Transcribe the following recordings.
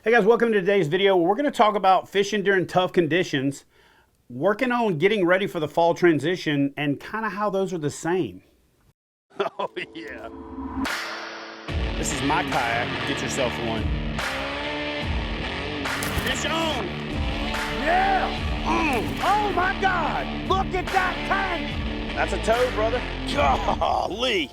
Hey guys, welcome to today's video. We're going to talk about fishing during tough conditions, working on getting ready for the fall transition, and kind of how those are the same. Oh yeah. This is my kayak. Get yourself one. Fish on. Yeah. Oh my God. Look at that tank. That's a toad, brother. Golly.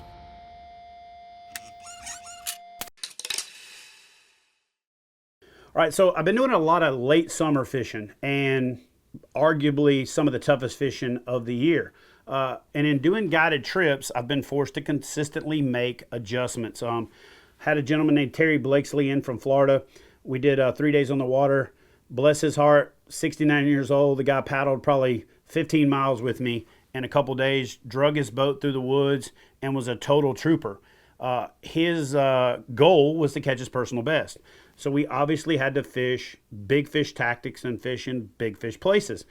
All right, so I've been doing a lot of late summer fishing and arguably some of the toughest fishing of the year. And in doing guided trips, I've been forced to consistently make adjustments. Had a gentleman named Terry Blakesley in from Florida. We did 3 days on the water. Bless his heart, 69 years old. The guy paddled probably 15 miles with me in a couple days, drug his boat through the woods, and was a total trooper. His goal was to catch his personal best. So we obviously had to fish big fish tactics and fish in big fish places.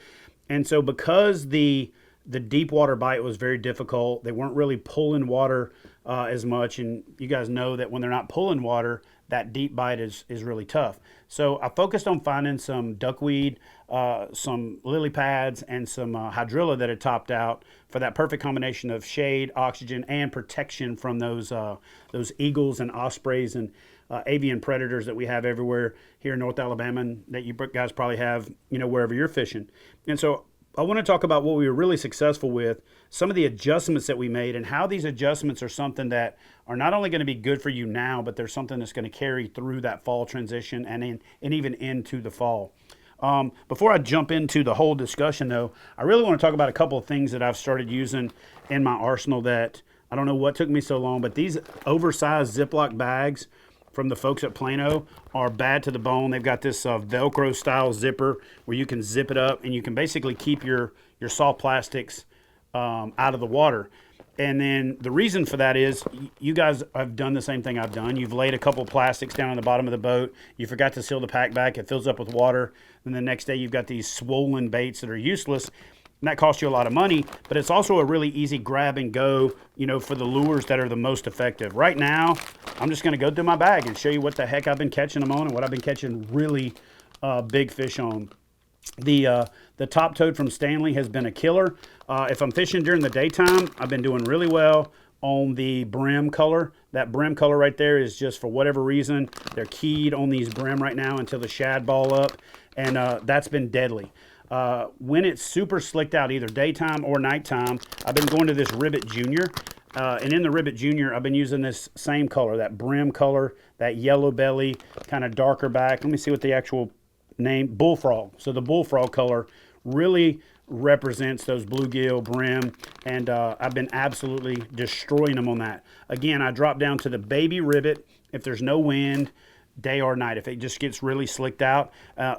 And so because the deep water bite was very difficult, they weren't really pulling water as much. And you guys know that when they're not pulling water, that deep bite is really tough. So I focused on finding some duckweed, some lily pads, and some hydrilla that had topped out for that perfect combination of shade, oxygen, and protection from those eagles and ospreys and avian predators that we have everywhere here in North Alabama, and that you guys probably have, wherever you're fishing. And so I want to talk about what we were really successful with, some of the adjustments that we made, and how these adjustments are something that are not only going to be good for you now, but they're something that's going to carry through that fall transition and even into the fall. Before I jump into the whole discussion, though, I really want to talk about a couple of things that I've started using in my arsenal that I don't know what took me so long, but these oversized Ziploc bags from the folks at Plano are bad to the bone. They've got this Velcro style zipper where you can zip it up and you can basically keep your soft plastics out of the water. And then the reason for that is you guys have done the same thing I've done. You've laid a couple of plastics down on the bottom of the boat. You forgot to seal the pack back. It fills up with water. And the next day you've got these swollen baits that are useless. And that costs you a lot of money, but it's also a really easy grab and go, for the lures that are the most effective. Right now, I'm just going to go through my bag and show you what the heck I've been catching them on and what I've been catching really big fish on. The top toad from Stanley has been a killer. If I'm fishing during the daytime, I've been doing really well on the brim color. That brim color right there is just, for whatever reason, they're keyed on these brim right now until the shad ball up, and that's been deadly. When it's super slicked out, either daytime or nighttime, I've been going to this Ribbit Junior. And in the Ribbit Junior, I've been using this same color, that brim color, that yellow belly, kind of darker back. Let me see what the actual name, bullfrog. So the bullfrog color really represents those bluegill brim, and I've been absolutely destroying them on that. Again, I drop down to the baby Ribbit if there's no wind, day or night. If it just gets really slicked out,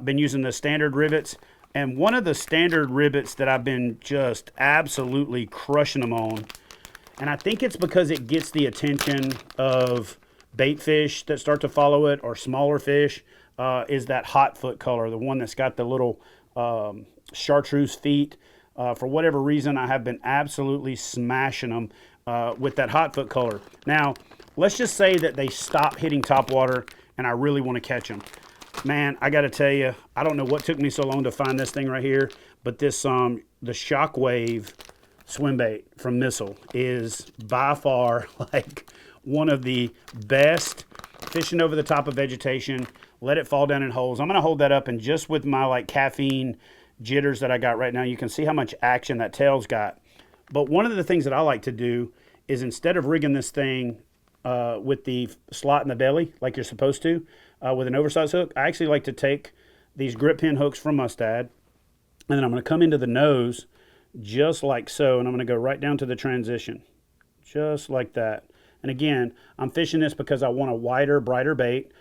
been using the standard rivets. And one of the standard rivets that I've been just absolutely crushing them on, and I think it's because it gets the attention of bait fish that start to follow it, or smaller fish, is that hot foot color, the one that's got the little chartreuse feet. For whatever reason, I have been absolutely smashing them with that hot foot color. Now, let's just say that they stop hitting topwater and I really want to catch them. Man, I got to tell you, I don't know what took me so long to find this thing right here, but this the Shockwave swim bait from Missile is by far like one of the best fishing over the top of vegetation. Let it fall down in holes. I'm going to hold that up, and just with my caffeine jitters that I got right now, you can see how much action that tail's got. But one of the things that I like to do is, instead of rigging this thing with the slot in the belly like you're supposed to, with an oversized hook, I actually like to take these grip pin hooks from Mustad, and then I'm going to come into the nose just like so, and I'm going to go right down to the transition, just like that. And again, I'm fishing this because I want a wider, brighter bait.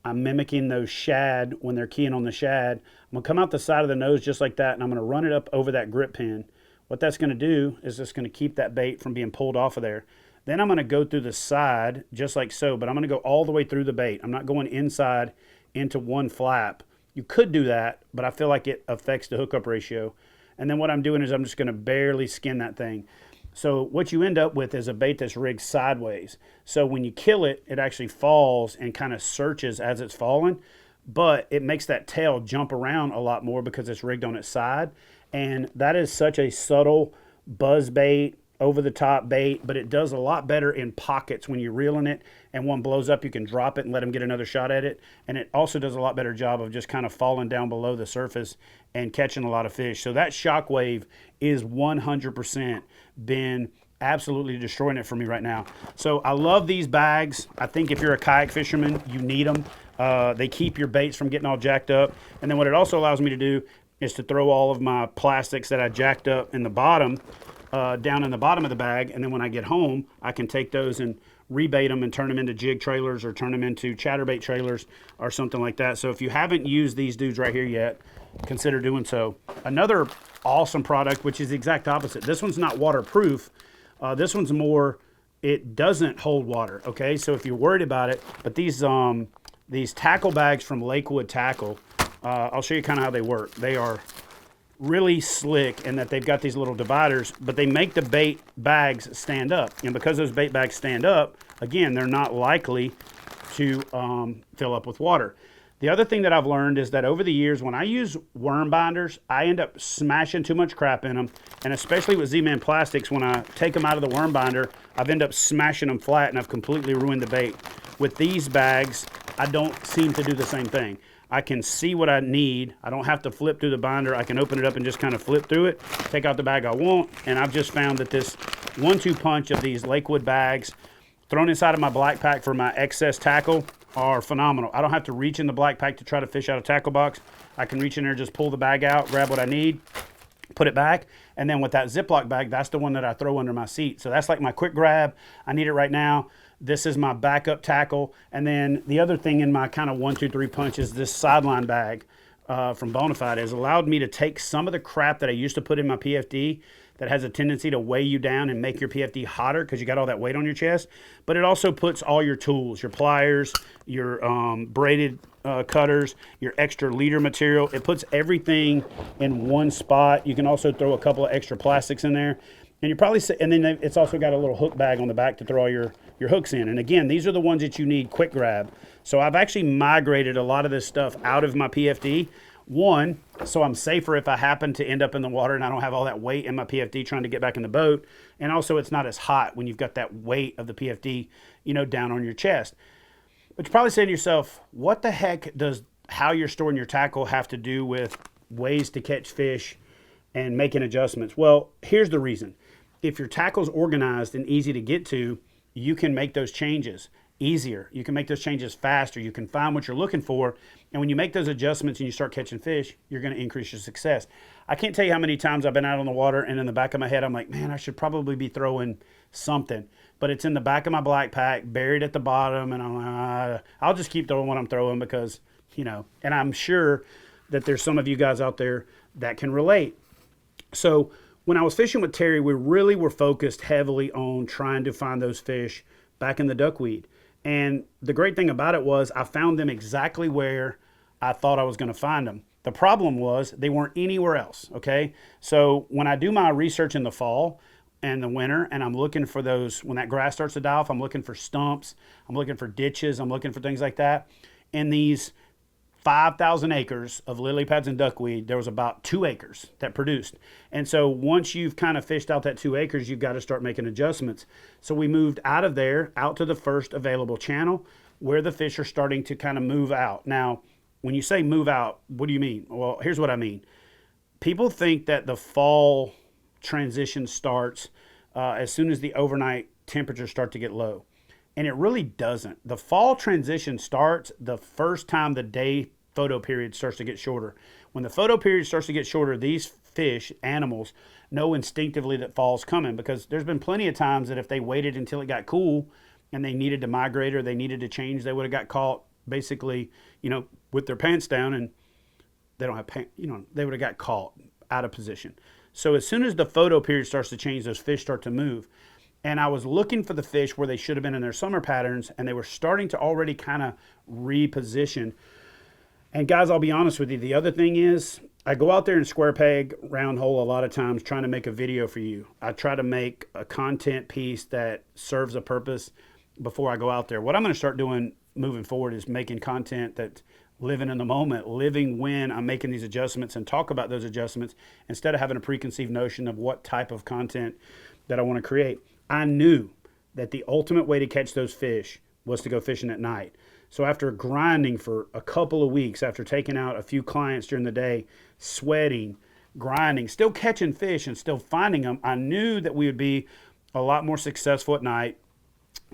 I'm mimicking those shad when they're keying on the shad. I'm going to come out the side of the nose just like that, and I'm going to run it up over that grip pin. What that's going to do is just going to keep that bait from being pulled off of there. Then I'm going to go through the side just like so, but I'm going to go all the way through the bait. I'm not going inside into one flap. You could do that, but I feel like it affects the hookup ratio. And then what I'm doing is I'm just going to barely skin that thing. So what you end up with is a bait that's rigged sideways. So when you kill it, it actually falls and kind of searches as it's falling. but it makes that tail jump around a lot more because it's rigged on its side. And that is such a subtle buzz bait, over the top bait, but it does a lot better in pockets when you're reeling it and one blows up, you can drop it and let them get another shot at it. And it also does a lot better job of just kind of falling down below the surface and catching a lot of fish. So that Shockwave is 100% been absolutely destroying it for me right now. So I love these bags. I think if you're a kayak fisherman, you need them. They keep your baits from getting all jacked up. And then what it also allows me to do is to throw all of my plastics that I jacked up in the bottom down in the bottom of the bag, and then when I get home, I can take those and rebait them and turn them into jig trailers or turn them into chatterbait trailers or something like that. So if you haven't used these dudes right here yet, consider doing so. Another awesome product, which is the exact opposite. This one's not waterproof. This one's more, it doesn't hold water, okay? So if you're worried about it, but these tackle bags from Lakewood Tackle, I'll show you kind of how they work. They are really slick in that they've got these little dividers, but they make the bait bags stand up. And because those bait bags stand up, again, they're not likely to fill up with water. The other thing that I've learned is that over the years, when I use worm binders, I end up smashing too much crap in them. And especially with Z-Man Plastics, when I take them out of the worm binder, I've ended up smashing them flat and I've completely ruined the bait. With these bags, I don't seem to do the same thing. I can see what I need. I don't have to flip through the binder. I can open it up and just kind of flip through it, take out the bag I want, and I've just found that this 1-2 punch of these Lakewood bags thrown inside of my black pack for my excess tackle are phenomenal. I don't have to reach in the black pack to try to fish out a tackle box. I can reach in there, just pull the bag out, grab what I need, put it back, and then with that Ziploc bag, that's the one that I throw under my seat. So that's like my quick grab. I need it right now. This is my backup tackle. And then the other thing in my kind of 1-2-3 punch is this sideline bag from Bonafide has allowed me to take some of the crap that I used to put in my PFD that has a tendency to weigh you down and make your PFD hotter because you got all that weight on your chest. But it also puts all your tools, your pliers, your braided cutters, your extra leader material. It puts everything in one spot. You can also throw a couple of extra plastics in there. And you probably say, and then it's also got a little hook bag on the back to throw all your hooks in. And again, these are the ones that you need quick grab. So I've actually migrated a lot of this stuff out of my PFD. One, so I'm safer if I happen to end up in the water and I don't have all that weight in my PFD trying to get back in the boat. And also it's not as hot when you've got that weight of the PFD, down on your chest. But you're probably saying to yourself, what the heck does how you're storing your tackle have to do with ways to catch fish and making adjustments? Well, here's the reason. If your tackle's organized and easy to get to, you can make those changes easier. You can make those changes faster. You can find what you're looking for. And when you make those adjustments and you start catching fish, you're going to increase your success. I can't tell you how many times I've been out on the water and in the back of my head, I'm like, man, I should probably be throwing something. But it's in the back of my black pack, buried at the bottom. And I'm like, I'll just keep throwing what I'm throwing because, and I'm sure that there's some of you guys out there that can relate. So when I was fishing with Terry, we really were focused heavily on trying to find those fish back in the duckweed. And the great thing about it was I found them exactly where I thought I was going to find them. The problem was they weren't anywhere else, okay? So when I do my research in the fall and the winter and I'm looking for those, when that grass starts to die off, I'm looking for stumps, I'm looking for ditches, I'm looking for things like that. In these 5,000 acres of lily pads and duckweed, there was about 2 acres that produced. And so once you've kind of fished out that 2 acres, you've got to start making adjustments. So we moved out of there, out to the first available channel where the fish are starting to kind of move out. Now, when you say move out, what do you mean? Well, here's what I mean. People think that the fall transition starts as soon as the overnight temperatures start to get low. And it really doesn't. The fall transition starts the first time the day photo period starts to get shorter. When the photo period starts to get shorter, these fish, animals, know instinctively that fall's coming because there's been plenty of times that if they waited until it got cool and they needed to migrate or they needed to change, they would have got caught basically, with their pants down and they don't have pants, they would have got caught out of position. So as soon as the photo period starts to change, those fish start to move. And I was looking for the fish where they should have been in their summer patterns, and they were starting to already kind of reposition. And guys, I'll be honest with you. The other thing is I go out there and square peg, round hole a lot of times trying to make a video for you. I try to make a content piece that serves a purpose before I go out there. What I'm going to start doing moving forward is making content that living in the moment, living when I'm making these adjustments and talk about those adjustments instead of having a preconceived notion of what type of content that I want to create. I knew that the ultimate way to catch those fish was to go fishing at night. So after grinding for a couple of weeks, after taking out a few clients during the day, sweating, grinding, still catching fish and still finding them, I knew that we would be a lot more successful at night.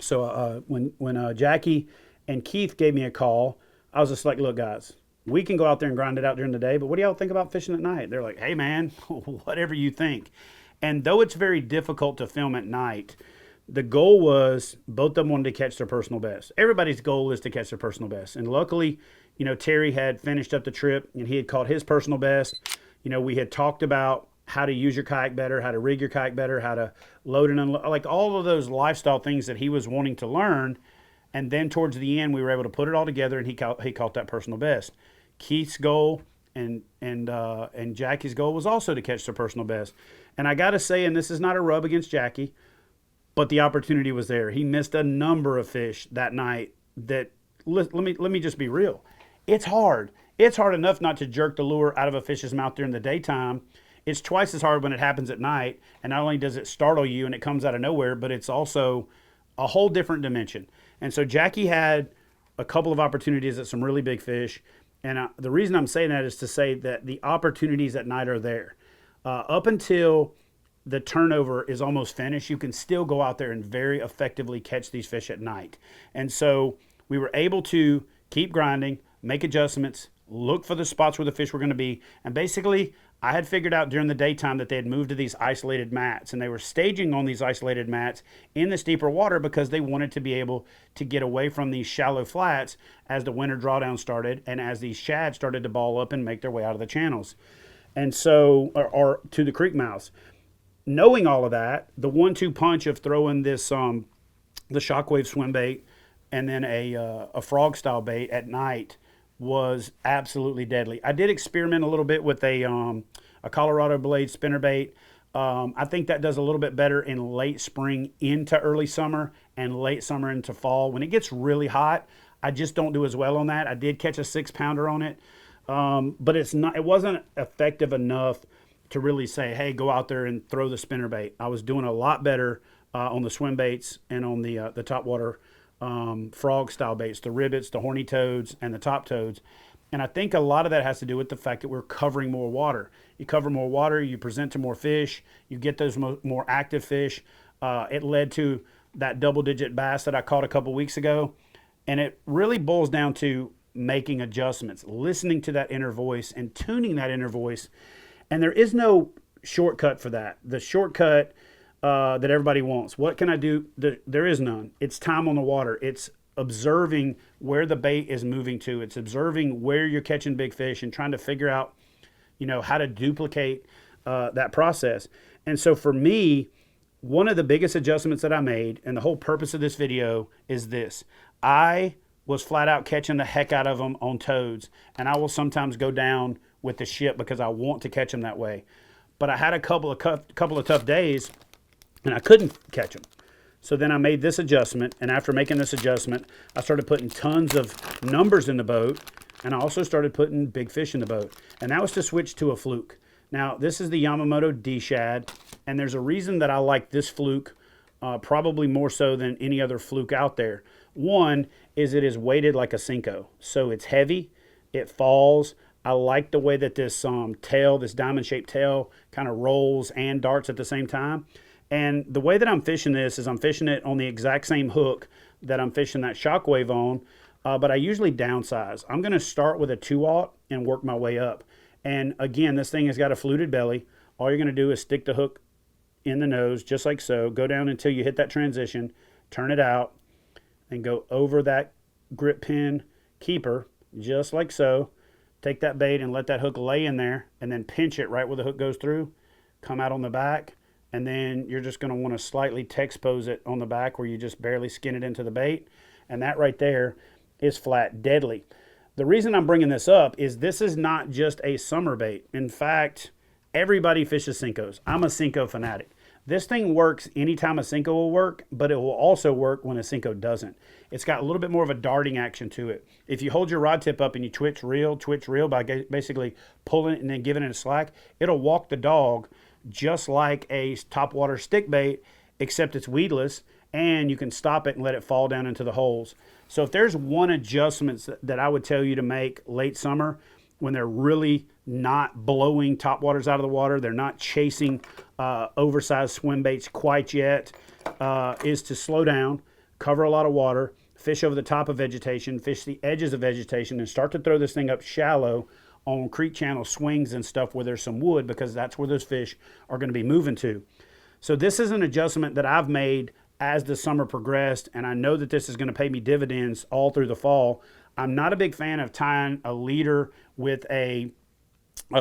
So when Jackie and Keith gave me a call, I was just like, look, guys, we can go out there and grind it out during the day, but what do y'all think about fishing at night? They're like, hey, man, whatever you think. And though it's very difficult to film at night, the goal was both of them wanted to catch their personal best. Everybody's goal is to catch their personal best. And luckily, Terry had finished up the trip and he had caught his personal best. We had talked about how to use your kayak better, how to rig your kayak better, how to load and unload, like all of those lifestyle things that he was wanting to learn. And then towards the end, we were able to put it all together, and he caught that personal best. Keith's goal and Jackie's goal was also to catch their personal best. And I got to say, and this is not a rub against Jackie, but the opportunity was there. He missed a number of fish that night. That let me just be real. It's hard. It's hard enough not to jerk the lure out of a fish's mouth during the daytime. It's twice as hard when it happens at night. And not only does it startle you and it comes out of nowhere, but it's also a whole different dimension. And so Jackie had a couple of opportunities at some really big fish. And the reason I'm saying that is to say that the opportunities at night are there. Up until the turnover is almost finished, you can still go out there and very effectively catch these fish at night. And so we were able to keep grinding, make adjustments, look for the spots where the fish were going to be. And basically, I had figured out during the daytime that they had moved to these isolated mats, and they were staging on these isolated mats in the steeper water because they wanted to be able to get away from these shallow flats as the winter drawdown started and as these shad started to ball up and make their way out of the channels. And so, or to the creek mouths. Knowing all of that, the 1-2 punch of throwing this, the shockwave swim bait and then a frog style bait at night was absolutely deadly. I did experiment a little bit with a Colorado blade spinner bait. I think that does a little bit better in late spring into early summer and late summer into fall. When it gets really hot, I just don't do as well on that. I did catch a 6-pounder on it, but it wasn't effective enough to really say, hey, go out there and throw the spinner bait. I was doing a lot better on the swim baits and on the topwater frog style baits, the ribbits, the horny toads, and the top toads. And I think a lot of that has to do with the fact that we're covering more water. You cover more water, you present to more fish, you get those more active fish. It led to that double-digit bass that I caught a couple weeks ago. And it really boils down to making adjustments, listening to that inner voice and tuning that inner voice. And there is no shortcut for that. The shortcut that everybody wants. What can I do? There is none. It's time on the water. It's observing where the bait is moving to. It's observing where you're catching big fish and trying to figure out, how to duplicate that process. And so for me, one of the biggest adjustments that I made, and the whole purpose of this video is this. I was flat out catching the heck out of them on toads, and I will sometimes go down with the ship because I want to catch them that way. But I had a couple of tough days, and I couldn't catch them. So then I made this adjustment, and after making this adjustment, I started putting tons of numbers in the boat, and I also started putting big fish in the boat. And that was to switch to a fluke. Now, this is the Yamamoto D-Shad, and there's a reason that I like this fluke probably more so than any other fluke out there. One is it is weighted like a Cinco. So it's heavy, it falls. I like the way that this tail, this diamond-shaped tail, kind of rolls and darts at the same time. And the way that I'm fishing this is I'm fishing it on the exact same hook that I'm fishing that shockwave on, but I usually downsize. I'm going to start with a 2/0 and work my way up. And again, this thing has got a fluted belly. All you're going to do is stick the hook in the nose, just like so. Go down until you hit that transition, turn it out, and go over that grip pin keeper, just like so. Take that bait and let that hook lay in there, and then pinch it right where the hook goes through. Come out on the back, and then you're just going to want to slightly texpose it on the back where you just barely skin it into the bait. And that right there is flat deadly. The reason I'm bringing this up is this is not just a summer bait. In fact, everybody fishes Cincos. I'm a Cinco fanatic. This thing works anytime a Senko will work, but it will also work when a Senko doesn't. It's got a little bit more of a darting action to it. If you hold your rod tip up and you twitch reel by basically pulling it and then giving it a slack, it'll walk the dog just like a topwater stick bait, except it's weedless, and you can stop it and let it fall down into the holes. So if there's one adjustment that I would tell you to make late summer, when they're really not blowing topwaters out of the water, they're not chasing oversized swim baits quite yet, is to slow down, cover a lot of water, fish over the top of vegetation, fish the edges of vegetation, and start to throw this thing up shallow on creek channel swings and stuff where there's some wood, because that's where those fish are going to be moving to. So this is an adjustment that I've made as the summer progressed, and I know that this is going to pay me dividends all through the fall. I'm not a big fan of tying a leader with a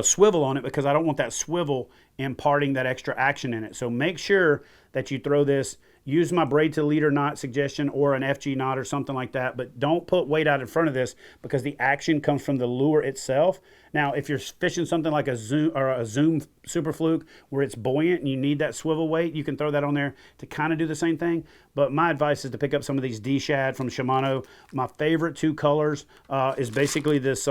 swivel on it, because I don't want that swivel imparting that extra action in it. So make sure that you throw this, use my braid to leader knot suggestion or an FG knot or something like that, but don't put weight out in front of this, because the action comes from the lure itself. Now, if you're fishing something like a Zoom Super Fluke where it's buoyant and you need that swivel weight, you can throw that on there to kind of do the same thing. But my advice is to pick up some of these D-Shad from Shimano. My favorite two colors is basically this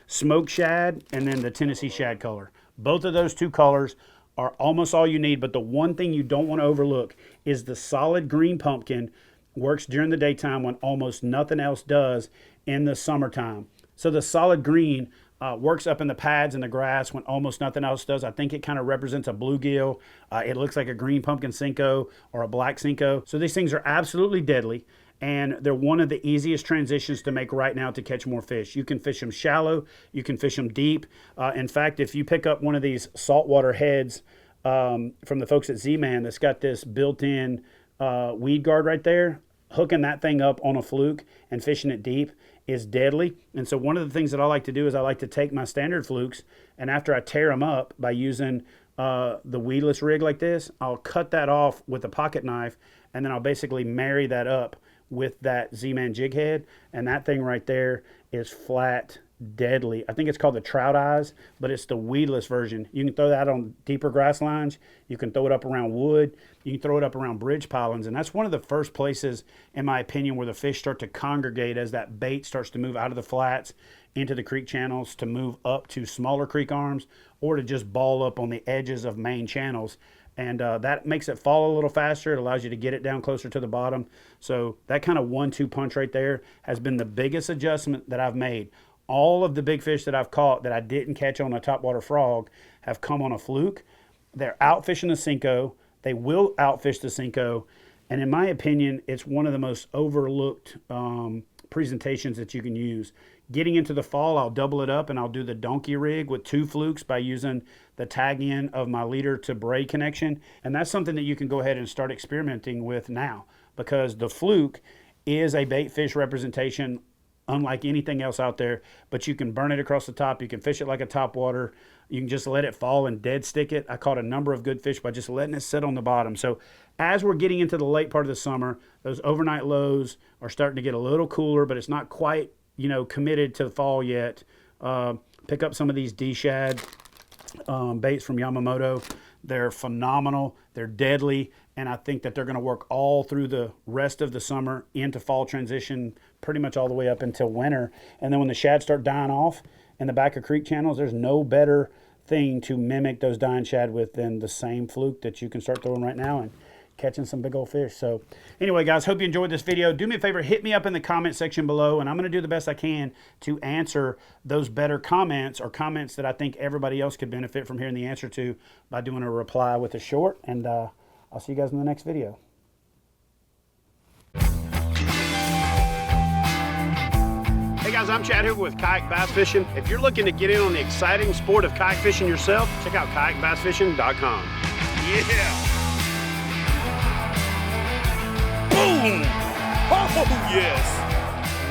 Smoke Shad and then the Tennessee Shad color. Both of those two colors are almost all you need, but the one thing you don't want to overlook is the solid green pumpkin works during the daytime when almost nothing else does in the summertime. So the solid green works up in the pads and the grass when almost nothing else does. I think it kind of represents a bluegill. It looks like a green pumpkin Senko or a black Senko. So these things are absolutely deadly, and they're one of the easiest transitions to make right now to catch more fish. You can fish them shallow, you can fish them deep. In fact, if you pick up one of these saltwater heads from the folks at Z-Man that's got this built-in weed guard right there, hooking that thing up on a fluke and fishing it deep is deadly. And so one of the things that I like to do is I like to take my standard flukes, and after I tear them up by using the weedless rig like this, I'll cut that off with a pocket knife, and then I'll basically marry that up with that Z-Man jig head, and that thing right there is flat deadly. I think it's called the Trout Eyes, but it's the weedless version. You can throw that on deeper grass lines. You can throw it up around wood. You can throw it up around bridge pilings, and that's one of the first places, in my opinion, where the fish start to congregate as that bait starts to move out of the flats into the creek channels, to move up to smaller creek arms, or to just ball up on the edges of main channels. And that makes it fall a little faster. It allows you to get it down closer to the bottom. So that kind of 1-2 punch right there has been the biggest adjustment that I've made. All of the big fish that I've caught that I didn't catch on a topwater frog have come on a fluke. They're outfishing the Senko. They will outfish the Senko. And in my opinion, it's one of the most overlooked presentations that you can use. Getting into the fall, I'll double it up and I'll do the donkey rig with 2 flukes by using the tag in of my leader to braid connection. And that's something that you can go ahead and start experimenting with now, because the fluke is a bait fish representation unlike anything else out there, but you can burn it across the top. You can fish it like a topwater. You can just let it fall and dead stick it. I caught a number of good fish by just letting it sit on the bottom. So as we're getting into the late part of the summer, those overnight lows are starting to get a little cooler, but it's not quite, committed to the fall yet. Pick up some of these D-Shad baits from Yamamoto. They're phenomenal. They're deadly. And I think that they're going to work all through the rest of the summer into fall transition, pretty much all the way up until winter. And then when the shad start dying off in the back of creek channels, there's no better thing to mimic those dying shad with than the same fluke that you can start throwing right now and catching some big old fish. So anyway, guys, hope you enjoyed this video. Do me a favor, hit me up in the comment section below, and I'm going to do the best I can to answer those better comments, or comments that I think everybody else could benefit from hearing the answer to, by doing a reply with a short. And I'll see you guys in the next video. Hey guys, I'm Chad Hoover with Kayak Bass Fishing. If you're looking to get in on the exciting sport of kayak fishing yourself, check out kayakbassfishing.com. Yeah! Boom! Oh yes!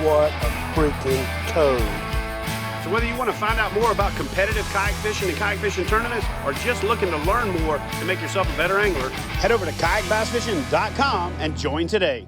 What a freaking code. So whether you want to find out more about competitive kayak fishing and kayak fishing tournaments, or just looking to learn more to make yourself a better angler, head over to kayakbassfishing.com and join today.